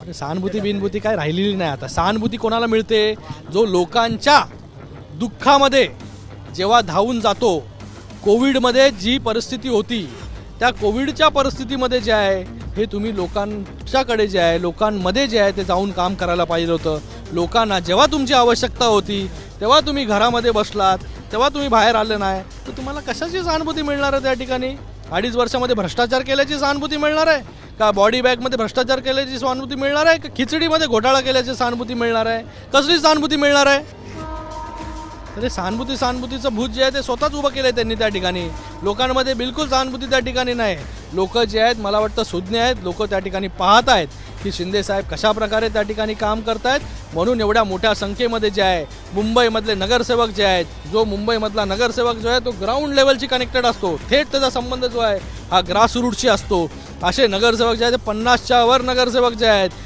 आणि सहानुभूती बिनभूती काय राहिलेली नाही आता. सहानुभूती कोणाला मिळते? जो लोकांच्या दुःखामध्ये जेव्हा धावून जातो. कोविडमध्ये जी परिस्थिती होती त्या कोविडच्या परिस्थितीमध्ये जे आहे हे तुम्ही लोकांच्याकडे जे आहे लोकांमध्ये जे आहे ते जाऊन काम करायला पाहिजे होतं. लोकांना जेव्हा तुमची आवश्यकता होती तेव्हा तुम्ही घरामध्ये बसलात, तेव्हा तुम्ही बाहेर आले नाही, तर तुम्हाला कशाची सहानुभूती मिळणार आहे? त्या ठिकाणी 2.5 वर्षामध्ये भ्रष्टाचार केल्याची सहानुभूती मिळणार आहे का? बॉडी बॅगमध्ये भ्रष्टाचार केल्याची सहानुभूती मिळणार आहे का? खिचडीमध्ये घोटाळा केल्याची सहानुभूती मिळणार आहे? कसली सहानुभूती मिळणार आहे? तर सहानुभूतीचं भूत जे आहे ते स्वतःच उभं केलं आहे त्यांनी त्या ठिकाणी. लोकांमध्ये बिलकुल सहानुभूती त्या ठिकाणी नाही. लोक जे आहेत मला वाटतं सुज्ञ आहेत. लोक त्या ठिकाणी पाहत आहेत की शिंदे साहेब कशा प्रकारे त्या ठिकाणी काम करत आहेत. म्हणून एवढ्या मोठ्या संख्येमध्ये जे आहे मुंबईमधले नगरसेवक जे आहेत, जो मुंबईमधला नगरसेवक जो आहे तो ग्राउंड लेवलशी कनेक्टेड असतो. थेट त्याचा संबंध जो आहे हा ग्रासरूटशी असतो. असे नगरसेवक जे आहेत ते 50च्या वर नगरसेवक जे आहेत